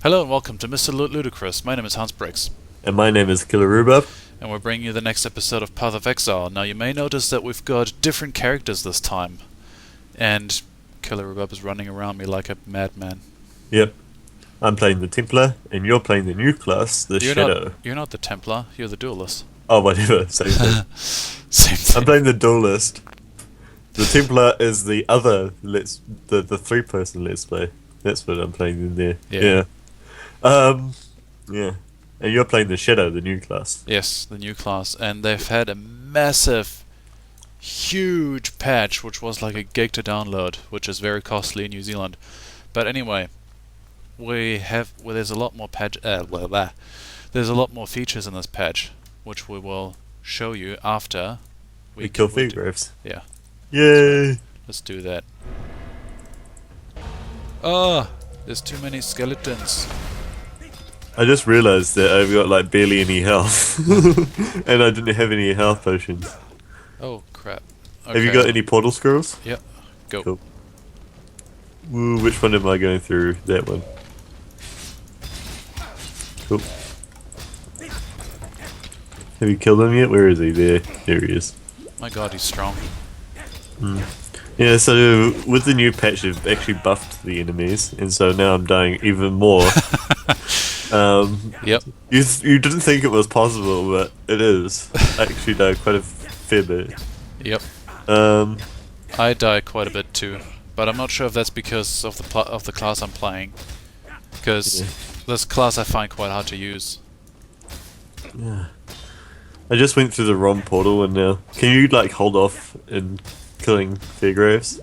Hello and welcome to Mr. Ludicrous. My name is Hans Briggs, And my name is Killer Rhubarb. and we're bringing you the next episode of Path of Exile. Now, you may notice that we've got different characters this time, and Killer Rhubarb is running around me like a madman. Yep. I'm playing the Templar, and you're playing the new class, the Shadow. You're not the Templar, you're the Duelist. Oh, whatever. Same thing. Same thing. I'm playing the Duelist. The Templar is the other the three-person Let's Play. That's what I'm playing in there. Yeah. Yeah. And you're playing the Shadow, the new class. Yes, the new class, and they've had a massive, huge patch, which was like a gig to download, which is very costly in New Zealand. But anyway, there's a lot more there's a lot more features in this patch, which we will show you after We kill Fegraves. Yeah, Yay! let's do that. Oh, there's too many skeletons. I just realized that I've got like barely any health. And I didn't have any health potions. Oh crap. Have you got any portal scrolls? Yep. Go. Cool. Ooh, which one am I going through? That one. Cool. Have you killed him yet? Where is he? There he is. My god, he's strong. Yeah, so with the new patch they've actually buffed the enemies, and so now I'm dying even more. Yep. You didn't think it was possible, but it is. I actually died quite a fair bit. Yep. I die quite a bit too, but I'm not sure if that's because of the class I'm playing. Because this class I find quite hard to use. Yeah. I just went through the wrong portal, and now can you like hold off in killing Fairgraves?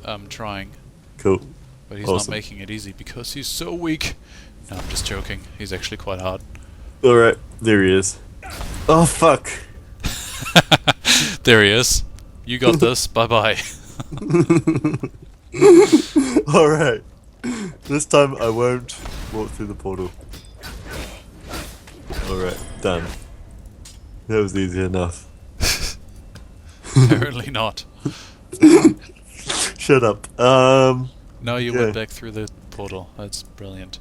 I'm trying, Cool. but he's Awesome. not making it easy because he's so weak. No, I'm just joking. He's actually quite hard. Alright, there he is. Oh fuck. There he is. You got this. Bye bye. Alright. This time I won't walk through the portal. Alright, done. That was easy enough. Apparently not. Shut up. No, you Yeah. went back through the portal. That's brilliant.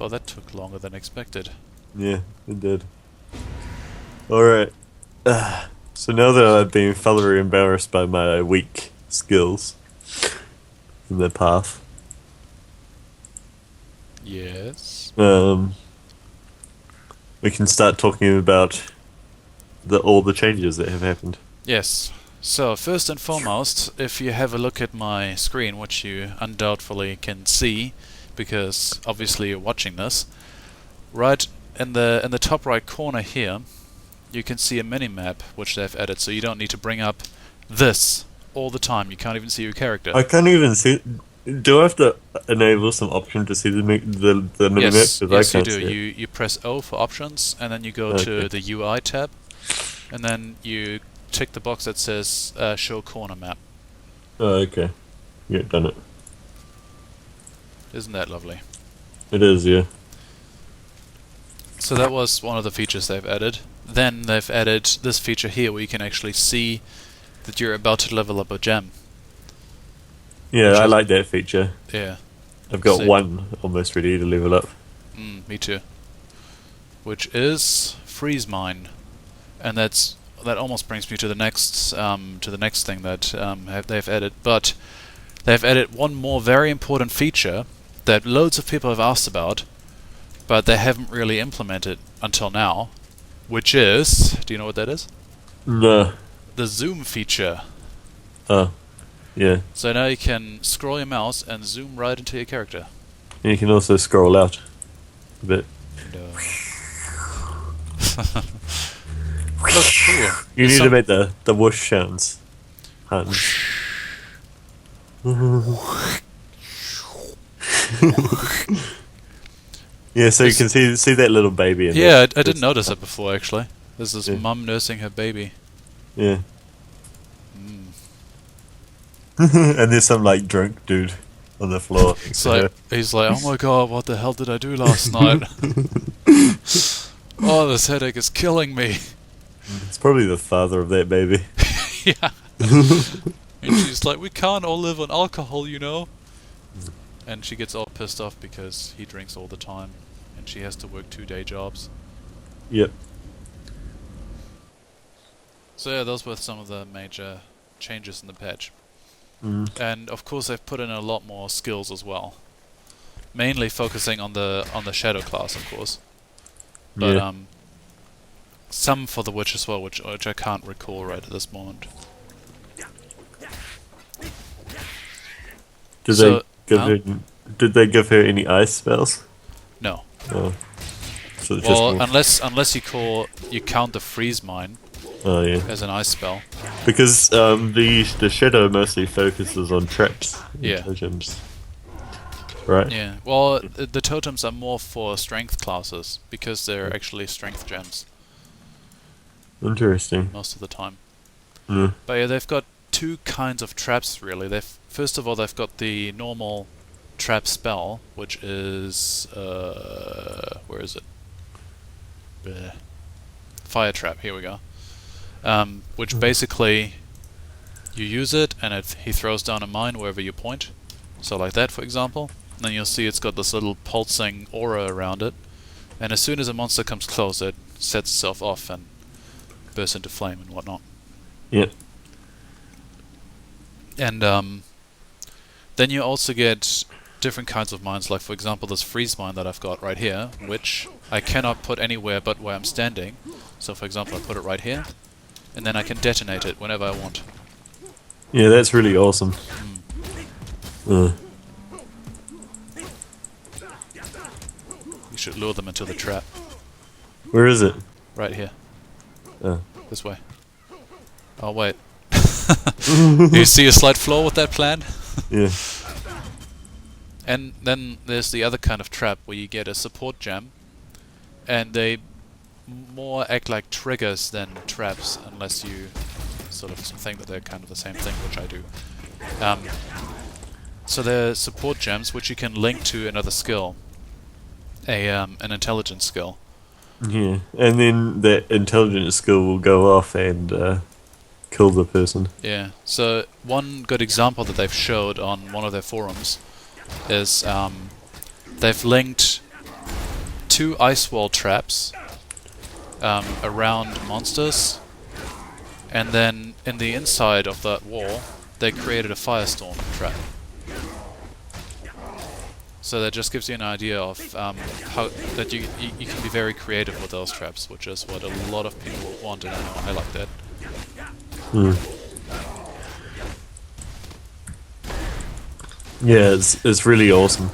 Oh, that took longer than expected. Yeah, it did. Alright. So now that I've been thoroughly embarrassed by my weak skills in the path, Yes. we can start talking about all the changes that have happened. Yes. So, first and foremost, if you have a look at my screen, which you undoubtedly can see, because obviously you're watching this, right in the top right corner here, you can see a mini-map which they've added, so you don't need to bring up this all the time. You can't even see your character. I can't even see. Do I have to enable some option to see the minimap? Yes, 'Cause yes I you can't do. see it. You press O for options, and then you go Okay. to the UI tab, and then you tick the box that says Show Corner Map. Oh, okay. Yeah, done it. Isn't that lovely? It is, yeah. So that was one of the features they've added. Then they've added this feature here where you can actually see that you're about to level up a gem. Yeah, Which I is- like that feature. Yeah, I've got See. one almost ready to level up. me too. Which is Freeze Mine, and that almost brings me to the next thing that they've added. But they've added one more very important feature that loads of people have asked about, but they haven't really implemented until now, which is, do you know what that is? No. The zoom feature. Oh. Yeah. So now you can scroll your mouse and zoom right into your character. And you can also scroll out a bit. No. Look, cool. You There's need to some- make the whoosh sounds. Hans. Yeah, so you can see that little baby in Yeah, there. I didn't notice it before actually. This is Yeah. mum nursing her baby. Yeah. Mm. And there's some like drunk dude on the floor. It's like, he's like, oh my god, what the hell did I do last night? Oh, this headache is killing me. It's probably the father of that baby. Yeah. And she's like, we can't all live on alcohol, you know. and she gets all pissed off because he drinks all the time, and she has to work 2-day jobs. Yep. So yeah, those were some of the major changes in the patch. Mm. And of course they've put in a lot more skills as well. Mainly focusing on the shadow class, of course. But Yeah. some for the witch as well, which I can't recall right at this moment. Did So, they give her? Did they give her any ice spells? No. Oh. So it's Well, just unless you count the freeze mine oh yeah. as an ice spell. Because the shadow mostly focuses on traps and Yeah. totems. Right? Yeah. Well, the totems are more for strength classes because they're actually strength gems Interesting. most of the time. Mm. But yeah, they've got two kinds of traps really. First of all, they've got the normal trap spell, which is where is it? Bleh. Fire trap. Here we go. Which basically you use it and he throws down a mine wherever you point. So like that, for example. And then you'll see it's got this little pulsing aura around it. And as soon as a monster comes close, it sets itself off and bursts into flame and whatnot. Yep. And then you also get different kinds of mines, like for example this freeze mine that I've got right here, which I cannot put anywhere but where I'm standing. So for example I put it right here, and then I can detonate it whenever I want. Yeah, that's really awesome. You should lure them into the trap. Where is it? Right here. Oh. This way. Oh wait. You see a slight flaw with that plan? Yeah. And then there's the other kind of trap where you get a support gem, and they more act like triggers than traps, unless you sort of think that they're kind of the same thing, which I do. So they're support gems which you can link to another skill, an intelligence skill. Yeah. And then that intelligence skill will go off and kill the person. Yeah. So one good example that they've showed on one of their forums is they've linked 2 ice wall traps around monsters, and then in the inside of that wall they created a firestorm trap. So that just gives you an idea of how that you can be very creative with those traps, which is what a lot of people want, and I like that. Yeah, it's really awesome.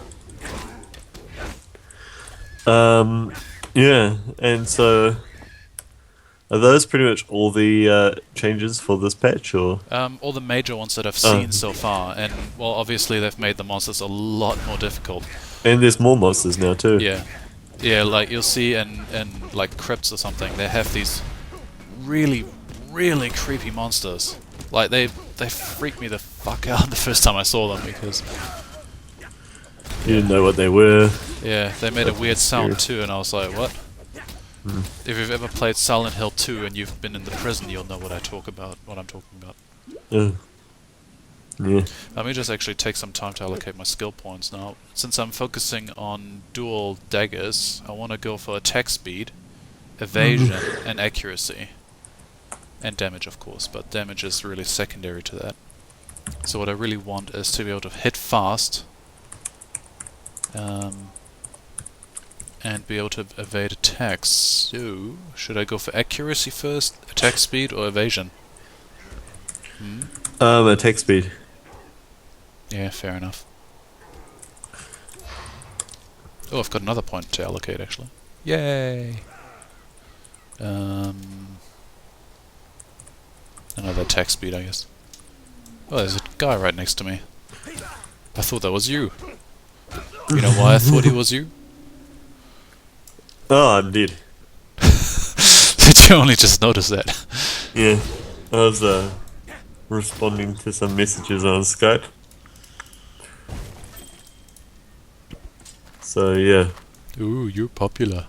Yeah, and so are those pretty much all the changes for this patch, or? All the major ones that I've seen so far, and well, obviously they've made the monsters a lot more difficult. And there's more monsters now too. Yeah, yeah, like you'll see in like crypts or something, they have these really creepy monsters. Like they freaked me the fuck out the first time I saw them because You didn't know what they were. yeah, they made a weird sound too, and I was like, what? If you've ever played Silent Hill 2 and you've been in the prison, you'll know what I'm talking about. Yeah. Let me just actually take some time to allocate my skill points now. Since I'm focusing on dual daggers, I want to go for attack speed, evasion, and accuracy. And damage, of course, but damage is really secondary to that. So what I really want is to be able to hit fast, and be able to evade attacks. So, should I go for accuracy first, attack speed, or evasion? Attack speed. Yeah, fair enough. Oh, I've got another point to allocate, actually. Yay! Another attack speed, I guess. Oh, there's a guy right next to me. I thought that was you. You know why I thought he was you? Oh, I'm dead. Did you only just notice that? Yeah. I was responding to some messages on Skype. So yeah. Ooh, you're popular.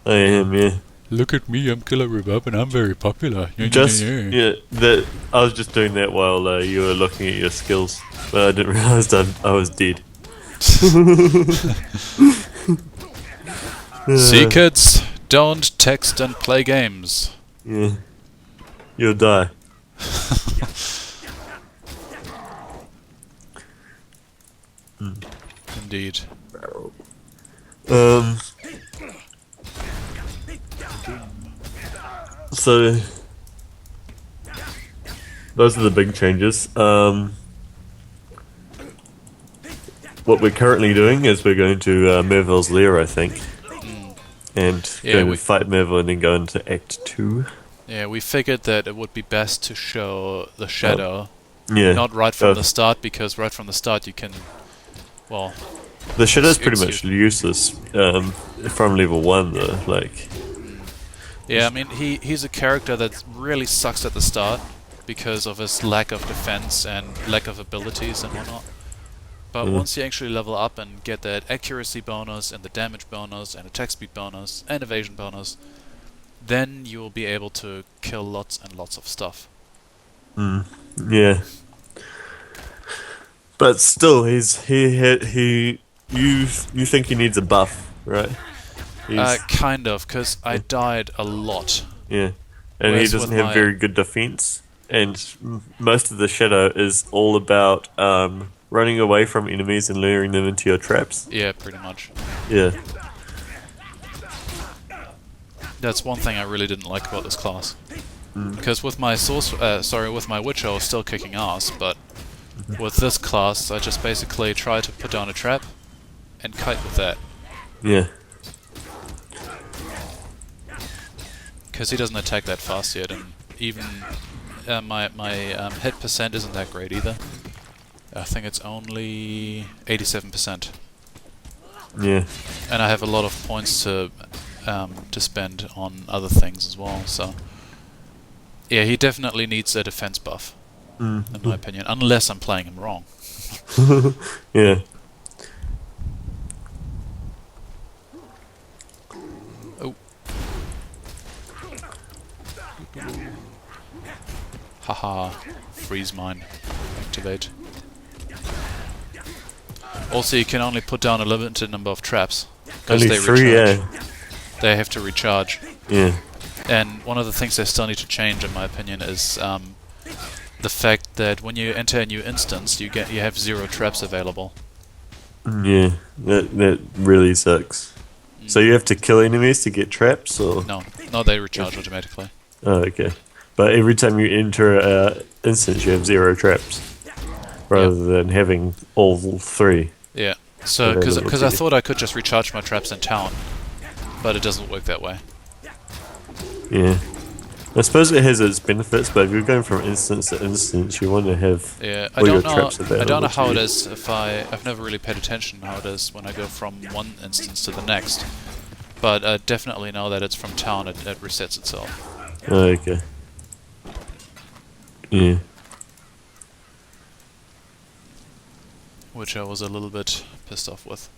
I am, yeah. Look at me, I'm Killer Rebub and I'm very popular. Just yeah, that I was just doing that while you were looking at your skills, but I didn't realise I was dead. See, kids, don't text and play games. Yeah. You'll die. Indeed. So those are the big changes. What we're currently doing is we're going to Merville's lair, I think, and Yeah, going we- to fight Merville and then go into Act 2. Yeah, we figured that it would be best to show the shadow, Yeah. not right from the start, because right from the start you can, well, The Shadow's it's pretty much useless from level 1 though, like... yeah, I mean, he's a character that really sucks at the start because of his lack of defense and lack of abilities and whatnot. But once you actually level up and get that accuracy bonus and the damage bonus and attack speed bonus and evasion bonus, then you will be able to kill lots and lots of stuff. Yeah. But still, you think he needs a buff, right? Kind of, because I died a lot. Yeah. And he Whereas doesn't with have my- very good defense. And most of the Shadow is all about running away from enemies and luring them into your traps. Yeah, pretty much. Yeah. That's one thing I really didn't like about this class. Because with my with my witch, I was still kicking ass, but with this class, I just basically try to put down a trap and kite with that. Yeah. Because he doesn't attack that fast yet, and even my hit percent isn't that great either. I think it's only 87%, Yeah. and I have a lot of points to spend on other things as well. So yeah, he definitely needs a defense buff, in my opinion, unless I'm playing him wrong. Yeah. Oh. Haha, freeze mine. Activate. Also, you can only put down a limited number of traps. Because Only they 3, recharge. yeah. They have to recharge. Yeah. And one of the things they still need to change, in my opinion, is the fact that when you enter a new instance, you have 0 traps available. Yeah. That really sucks. So you have to kill enemies to get traps, or? No, they recharge automatically. Oh, okay. But every time you enter an instance, you have 0 traps, rather than having all 3. Yeah. So, Available because to I you. thought I could just recharge my traps in town, but it doesn't work that way. Yeah. I suppose it has its benefits, but if you're going from instance to instance, you want to have Yeah, I all your don't know. traps available. I don't know to how it you. is if I've never really paid attention how it is when I go from one instance to the next. But I definitely know that it's from town. It resets itself. Oh, okay. Yeah. Which I was a little bit pissed off with.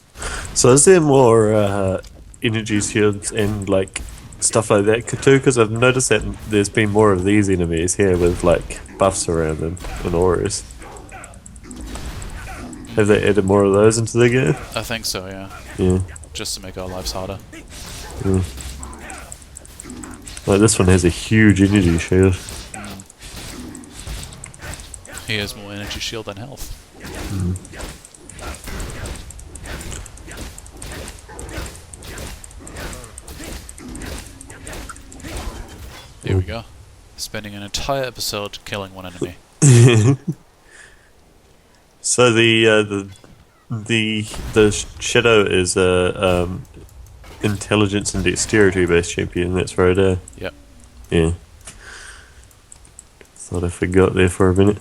So is there more energy shields and like stuff like that too? Because I've noticed that there's been more of these enemies here with like buffs around them and auras. Have they added more of those into the game? I think so, yeah. Yeah. Just to make our lives harder. Like this one has a huge energy shield. He has more energy shield than health. Here we go. Spending an entire episode killing one enemy. So the shadow is a intelligence and dexterity based champion. That's right. Yep. Yeah. Thought I forgot there for a minute.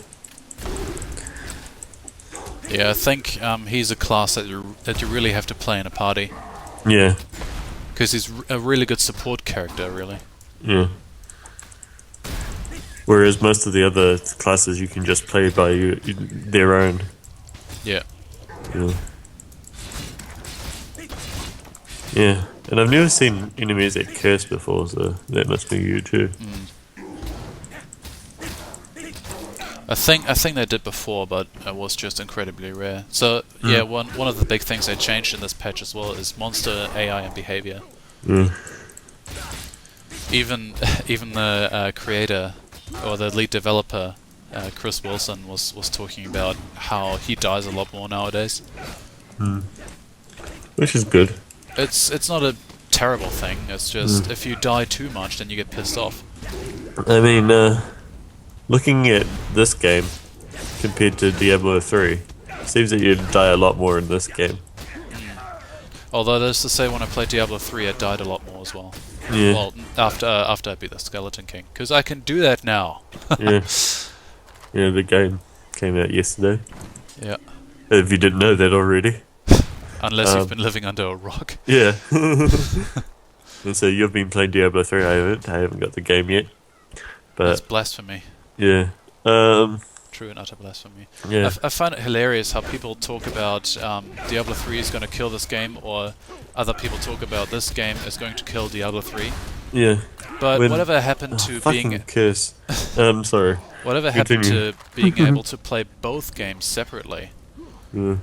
Yeah, I think he's a class that you really have to play in a party. Yeah. Because he's a really good support character, really. Yeah. Whereas most of the other classes you can just play by their own. Yeah. Yeah. Yeah. And I've never seen enemies that curse before, so that must be you too. I think they did before, but it was just incredibly rare. So yeah, one of the big things they changed in this patch as well is monster AI and behavior. Mm. Even even the creator or the lead developer, Chris Wilson, was talking about how he dies a lot more nowadays. Which is good. It's not a terrible thing. It's just if you die too much, then you get pissed off. I mean, looking at this game compared to Diablo 3, seems that you'd die a lot more in this game. Although that's to say, when I played Diablo 3, I died a lot more as well. Yeah. Well, after I beat the Skeleton King, because I can do that now. Yeah. Yeah, the game came out yesterday. Yeah. If you didn't know that already. Unless you've been living under a rock. Yeah. And so you've been playing Diablo 3, I haven't got the game yet. But That's blasphemy. yeah. True and utter blasphemy. Yeah. I find it hilarious how people talk about Diablo 3 is going to kill this game, or other people talk about this game is going to kill Diablo 3. Yeah. But When- whatever happened to being curse. Sorry. whatever happened Continue. to being able to play both games separately? Yeah,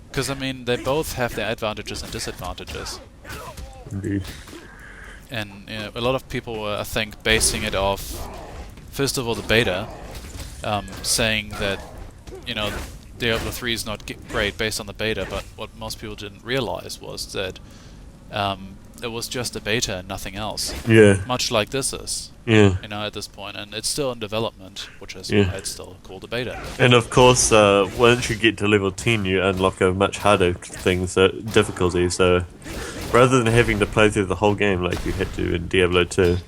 Because I mean, they both have their advantages and disadvantages. indeed. And you know, a lot of people were, I think, basing it off, first of all, the beta, saying that, you know, Diablo 3 is not great based on the beta, but what most people didn't realize was that it was just a beta and nothing else. Yeah. Much like this is, Yeah. you know, at this point, and it's still in development, which is Yeah. why it's still called a beta. And of course, once you get to level 10, you unlock a much harder difficulty. So, rather than having to play through the whole game like you had to in Diablo 2,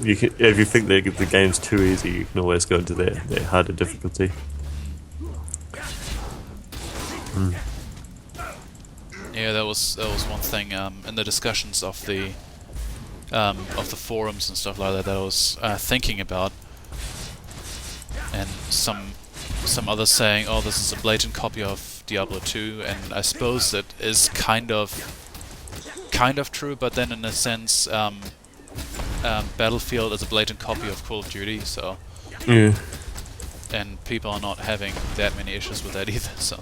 you can, if you think that the game's too easy, you can always go into that harder difficulty. Yeah, that was one thing in the discussions of the forums and stuff like that I was thinking about, and some others saying, "Oh, this is a blatant copy of Diablo 2," and I suppose that is kind of true, but then in a sense, Battlefield is a blatant copy of Call of Duty, so Yeah. and people are not having that many issues with that either. So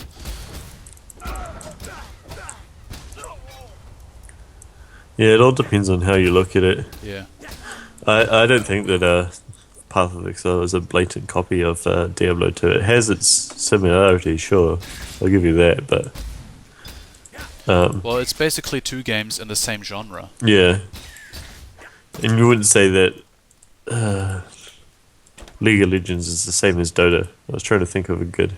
Yeah, it all depends on how you look at it. yeah, I don't think that Path of Exile is a blatant copy of Diablo 2. It has its similarities, sure. I'll give you that, but well, it's basically two games in the same genre. yeah. And you wouldn't say that League of Legends is the same as Dota. I was trying to think of a good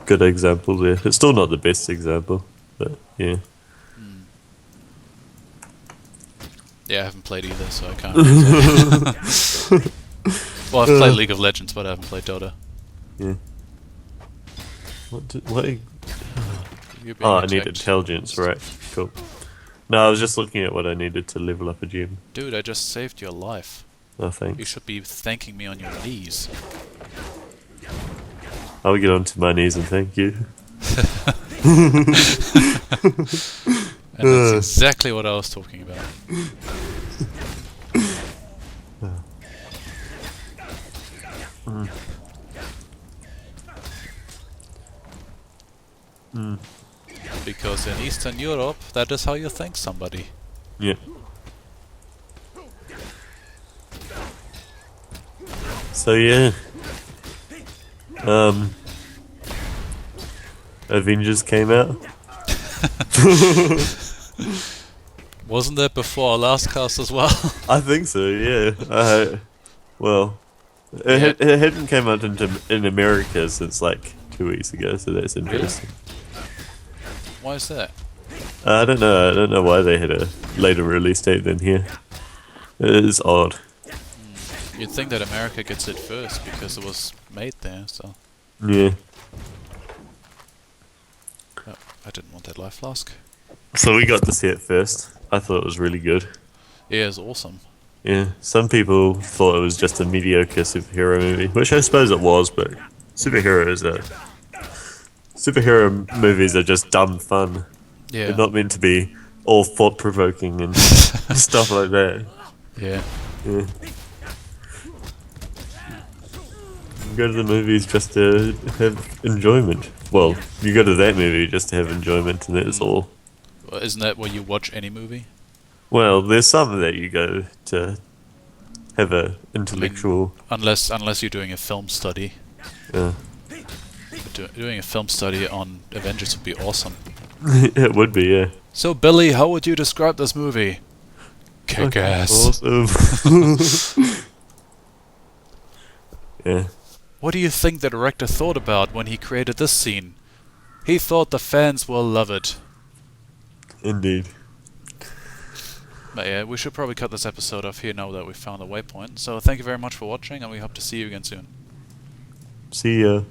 example there. It's still not the best example, but yeah. Yeah, I haven't played either, so I can't really say. Well, I've played League of Legends, but I haven't played Dota. Yeah. What? You're being Oh, I need attacked. intelligence, right. Cool. No, I was just looking at what I needed to level up a gem. Dude, I just saved your life. Oh, You thanks. should be thanking me on your knees. I'll get onto my knees and thank you. And that's exactly what I was talking about. Because in Eastern Europe, that is how you thank somebody. Yeah. So yeah. Avengers came out. Wasn't that before our last cast as well? I think so, yeah. Well, it hadn't come out in America since like 2 weeks ago, so that's interesting. Why is that? I don't know why they had a later release date than here. It is odd. You'd think that America gets it first because it was made there, so... Yeah. Oh, I didn't want that life flask. So we got to see it first. I thought it was really good. Yeah, it's awesome. Yeah. Some people thought it was just a mediocre superhero movie, which I suppose it was, but superhero movies are just dumb fun. Yeah. They're not meant to be all thought-provoking and stuff like that. Yeah. Yeah. You go to the movies just to have enjoyment. Well, you go to that movie just to have enjoyment, and that's all. Well, isn't that where you watch any movie? Well, there's some that you go to have a I mean, intellectual. unless you're doing a film study. Yeah. Doing a film study on Avengers would be awesome. It would be, yeah. So, Billy, how would you describe this movie? Kick ass. Awesome. Yeah. What do you think the director thought about when he created this scene? He thought the fans will love it. Indeed. But yeah, we should probably cut this episode off here now that we've found the waypoint. So thank you very much for watching, and we hope to see you again soon. See ya.